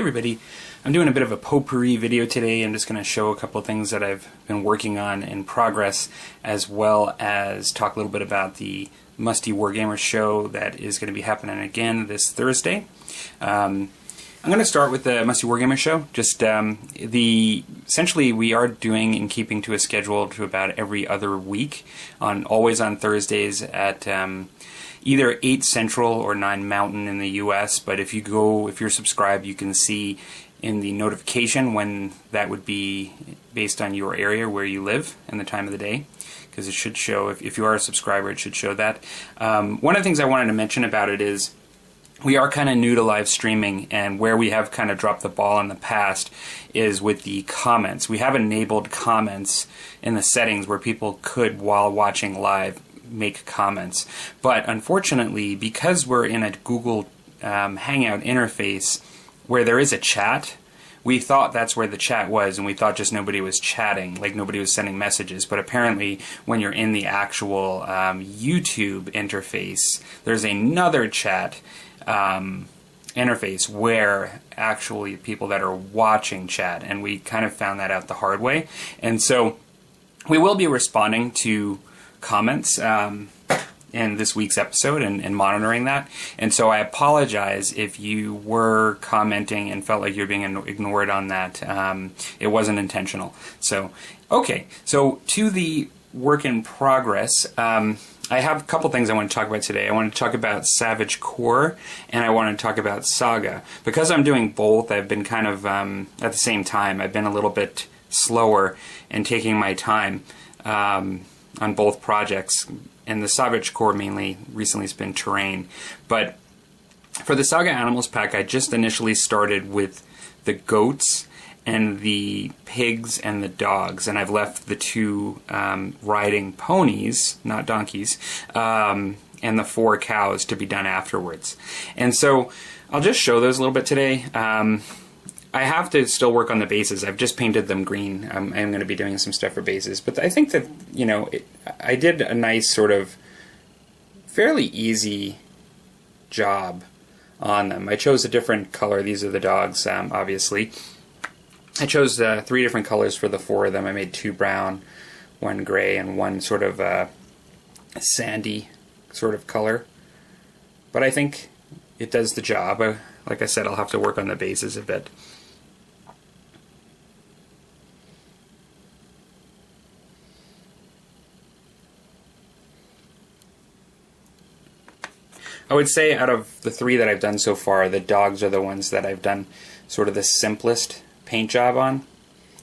everybody, I'm doing a bit of a potpourri video today. I'm just going to show a couple of things that I've been working on in progress, as well as talk a little bit about the Musty Wargamers show that is going to be happening again this Thursday. I'm going to start with the Musty Wargamers show. Just essentially we are doing and keeping to a schedule to about every other week, always on Thursdays at either 8 Central or 9 Mountain in the US, but if you're subscribed, you can see in the notification when that would be based on your area where you live and the time of the day, because it should show, if you are a subscriber, it should show that. One of the things I wanted to mention about it is we are kind of new to live streaming, and where we have kind of dropped the ball in the past is with the comments. We have enabled comments in the settings where people could, while watching live, make comments. But unfortunately, because we're in a Google Hangout interface where there is a chat, we thought that's where the chat was, and we thought just nobody was chatting, like nobody was sending messages. But apparently when you're in the actual YouTube interface, there's another chat interface where actually people that are watching chat, and we kind of found that out the hard way. And so we will be responding to comments in this week's episode and monitoring that. And so I apologize if you were commenting and felt like you're being ignored on that. It wasn't intentional. So, okay. So to the work in progress, I have a couple things I want to talk about today. I want to talk about Savage Core, and I want to talk about Saga. Because I'm doing both, I've been kind of, at the same time, I've been a little bit slower and taking my time on both projects. And the Savage Core mainly recently has been terrain. But for the Saga Animals pack, I just initially started with the goats and the pigs and the dogs, and I've left the 2 riding ponies, not donkeys, and the 4 cows to be done afterwards. And so I'll just show those a little bit today. I have to still work on the bases. I've just painted them green. I'm going to be doing some stuff for bases, but I think that, you know, I did a nice sort of fairly easy job on them. I chose a different color. These are the dogs, obviously. I chose 3 different colors for the 4 of them. I made 2 brown, 1 gray, and 1 sort of sandy sort of color. But I think it does the job. Like I said, I'll have to work on the bases a bit. I would say out of the 3 that I've done so far, the dogs are the ones that I've done sort of the simplest paint job on.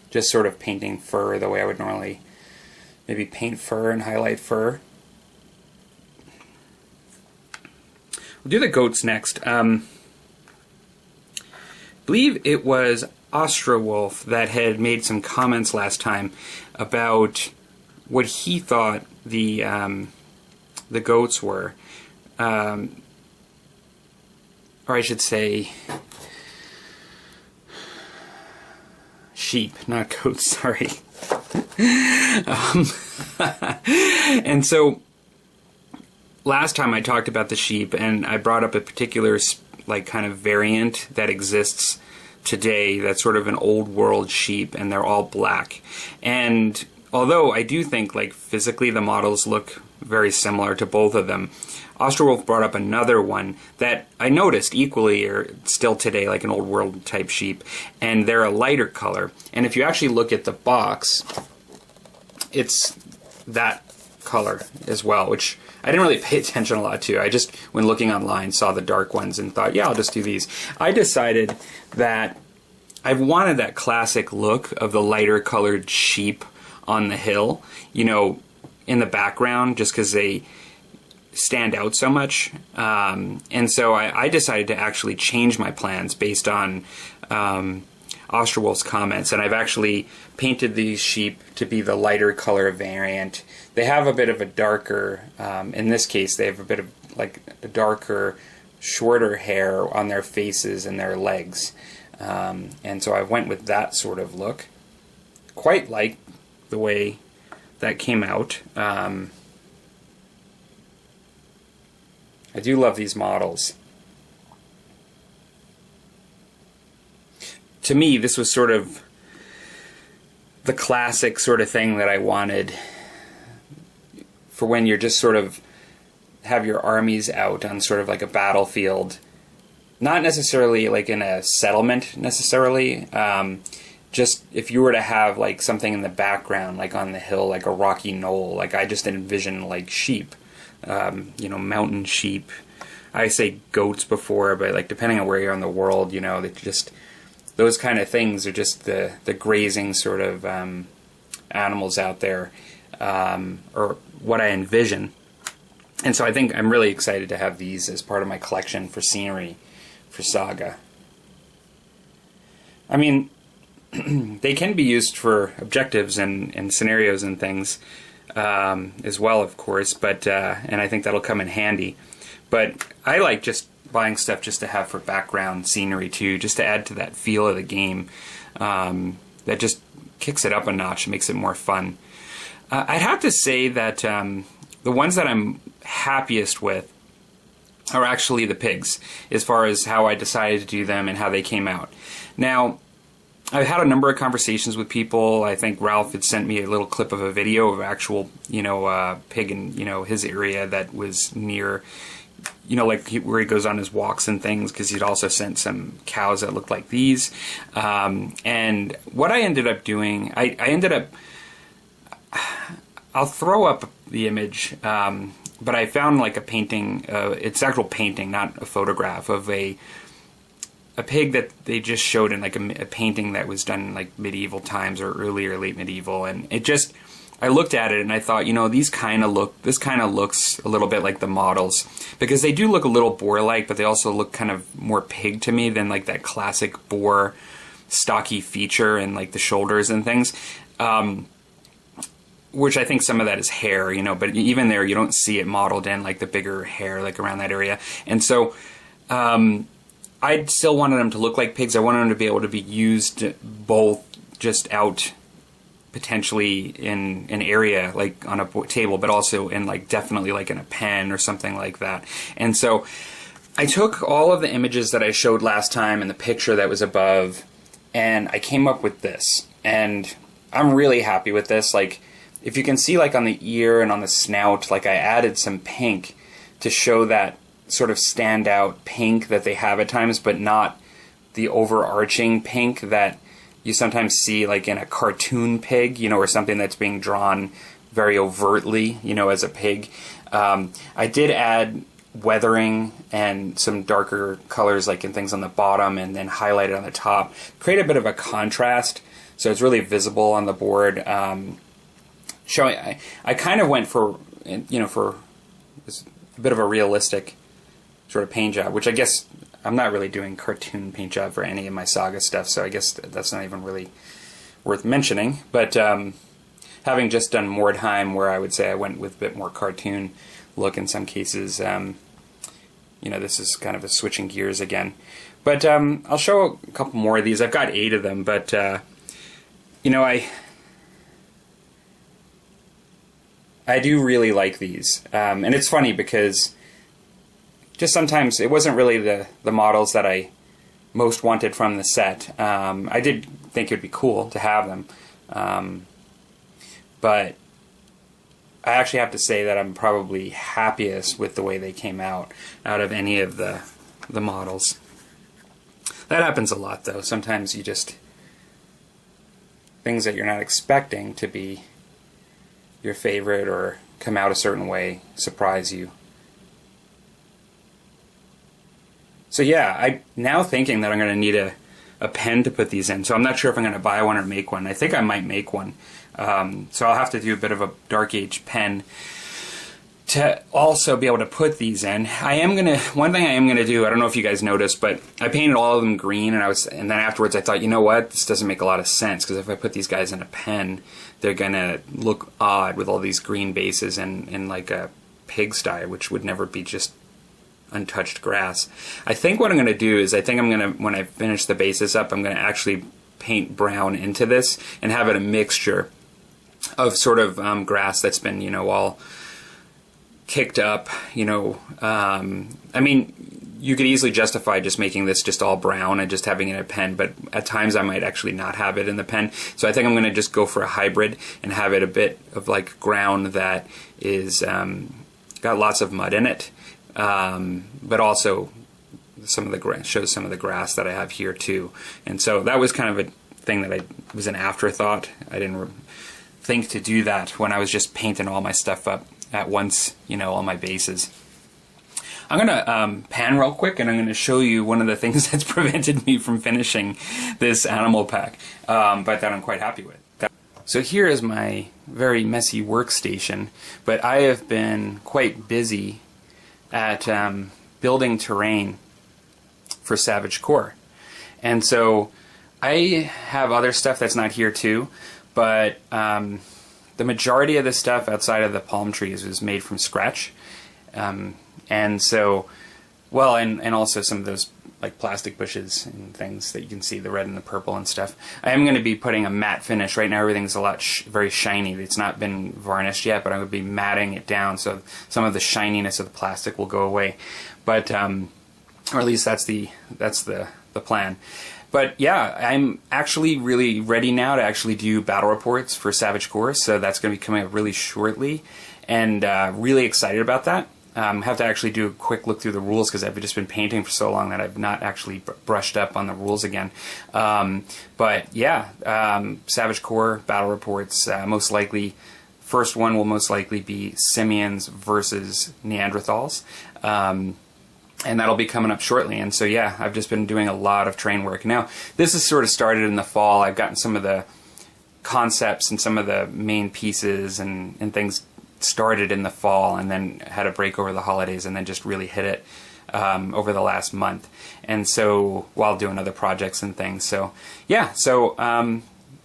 Just sort of painting fur the way I would normally maybe paint fur and highlight fur. We'll do the goats next. I believe it was Ostrowolf that had made some comments last time about what he thought the goats were. Or I should say sheep, not goats, sorry. And so last time I talked about the sheep, and I brought up a particular like kind of variant that exists today that's sort of an old world sheep, and they're all black. And although I do think like physically the models look very similar to both of them, Ostrowolf brought up another one that I noticed equally or still today, like an old world type sheep, and they're a lighter color. And if you actually look at the box, it's that color as well, which I didn't really pay attention a lot to. I just, when looking online, saw the dark ones and thought, yeah, I'll just do these. I decided that I've wanted that classic look of the lighter colored sheep on the hill, you know, in the background, just because they stand out so much. And so I decided to actually change my plans based on Ostrowolf's comments, and I've actually painted these sheep to be the lighter color variant. They have a bit of a darker, in this case they have a bit of like a darker, shorter hair on their faces and their legs. And so I went with that sort of look. Quite like the way that came out. I do love these models. to me, this was sort of the classic sort of thing that I wanted for when you're just sort of have your armies out on sort of like a battlefield. Not necessarily like in a settlement necessarily. Just if you were to have like something in the background, like on the hill, like a rocky knoll, like I just envision like sheep, you know, mountain sheep. I say goats before, but like depending on where you're in the world, you know, that just those kind of things are just the grazing sort of animals out there, or what I envision. And so I think I'm really excited to have these as part of my collection for scenery for Saga. I mean, they can be used for objectives and scenarios and things as well, of course, but and I think that'll come in handy. But I like just buying stuff just to have for background scenery too, just to add to that feel of the game. That just kicks it up a notch, makes it more fun. I'd have to say that the ones that I'm happiest with are actually the pigs, as far as how I decided to do them and how they came out. Now, I've had a number of conversations with people. I think Ralph had sent me a little clip of a video of actual, you know, pig in, you know, his area that was near, you know, like where he goes on his walks and things, because he'd also sent some cows that looked like these. And what I ended up doing, I ended up, I'll throw up the image, but I found like a painting, it's actual painting, not a photograph, of a pig that they just showed in like a painting that was done in like medieval times or earlier late medieval, and it just, I looked at it and I thought, you know, this kind of looks a little bit like the models, because they do look a little boar-like, but they also look kind of more pig to me than like that classic boar stocky feature and like the shoulders and things. Which I think some of that is hair, you know, but even there you don't see it modeled in like the bigger hair like around that area. And so I still wanted them to look like pigs. I wanted them to be able to be used both just out potentially in an area like on a table, but also in like definitely like in a pen or something like that. And so I took all of the images that I showed last time and the picture that was above, and I came up with this. And I'm really happy with this. Like, if you can see like on the ear and on the snout, like I added some pink to show that sort of standout pink that they have at times, but not the overarching pink that you sometimes see like in a cartoon pig, you know, or something that's being drawn very overtly, you know, as a pig. I did add weathering and some darker colors like in things on the bottom, and then highlighted on the top. Create a bit of a contrast so it's really visible on the board. Showing, I kind of went for, you know, for this, a bit of a realistic sort of paint job, which I guess I'm not really doing cartoon paint job for any of my Saga stuff, so I guess that's not even really worth mentioning. But having just done Mordheim, where I would say I went with a bit more cartoon look in some cases, you know, this is kind of a switching gears again. But I'll show a couple more of these. I've got 8 of them, but you know, I do really like these, and it's funny because just sometimes it wasn't really the models that I most wanted from the set. I did think it would be cool to have them, but I actually have to say that I'm probably happiest with the way they came out of any of the models. That happens a lot though. Sometimes you just, things that you're not expecting to be your favorite or come out a certain way surprise you. So yeah, I'm now thinking that I'm going to need a pen to put these in. So I'm not sure if I'm going to buy one or make one. I think I might make one. So I'll have to do a bit of a Dark Age pen to also be able to put these in. One thing I am gonna do, I don't know if you guys noticed, but I painted all of them green, and then afterwards I thought, you know what, this doesn't make a lot of sense, because if I put these guys in a pen, they're gonna look odd with all these green bases and like a pigsty, which would never be just untouched grass. I think what I'm gonna do is, when I finish the bases up, I'm gonna actually paint brown into this and have it a mixture of sort of grass that's been, you know, all kicked up, you know. I mean, you could easily justify just making this just all brown and just having it in a pen, but at times I might actually not have it in the pen. So I think I'm going to just go for a hybrid and have it a bit of like ground that is got lots of mud in it, but also some of the shows some of the grass that I have here too. And so that was kind of a thing that was an afterthought. I didn't think to do that when I was just painting all my stuff up at once, you know, all my bases. I'm going to pan real quick, and I'm going to show you one of the things that's prevented me from finishing this animal pack, but that I'm quite happy with. So here is my very messy workstation, but I have been quite busy at building terrain for Savage Core. And so I have other stuff that's not here too, but the majority of the stuff outside of the palm trees was made from scratch. And so, well, and also some of those like plastic bushes and things that you can see, the red and the purple and stuff. I am going to be putting a matte finish. Right now everything's a lot very shiny. It's not been varnished yet, but I'm going to be matting it down so some of the shininess of the plastic will go away. But, or at least that's the plan. But yeah, I'm actually really ready now to actually do battle reports for Savage Core, so that's going to be coming up really shortly, and really excited about that. Have to actually do a quick look through the rules because I've just been painting for so long that I've not actually brushed up on the rules again. But yeah, Savage Core battle reports, most likely, first one will most likely be Simians versus Neanderthals. And that'll be coming up shortly. And so yeah, I've just been doing a lot of train work. Now, this has sort of started in the fall. I've gotten some of the concepts and some of the main pieces and things started in the fall, and then had a break over the holidays, and then just really hit it over the last month. And so while doing other projects and things. So yeah, so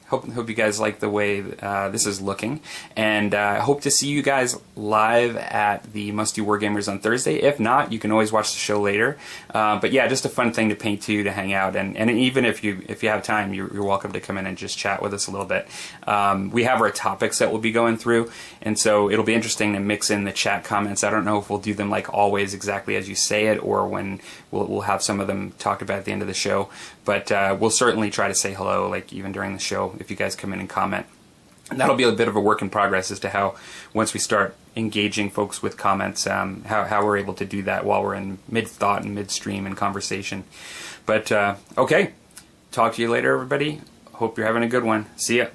hope you guys like the way this is looking, and I hope to see you guys live at the Musty Wargamers on Thursday. If not, you can always watch the show later. But yeah, just a fun thing to paint too, to hang out, and even if you have time, you're welcome to come in and just chat with us a little bit. We have our topics that we'll be going through, and so it'll be interesting to mix in the chat comments. I don't know if we'll do them like always exactly as you say it, or when we'll have some of them talked about at the end of the show. But we'll certainly try to say hello, like even during the show, if you guys come in and comment. And that'll be a bit of a work in progress as to how, once we start engaging folks with comments, how we're able to do that while we're in mid-thought and mid-stream and conversation. But okay, talk to you later, everybody. Hope you're having a good one. See ya.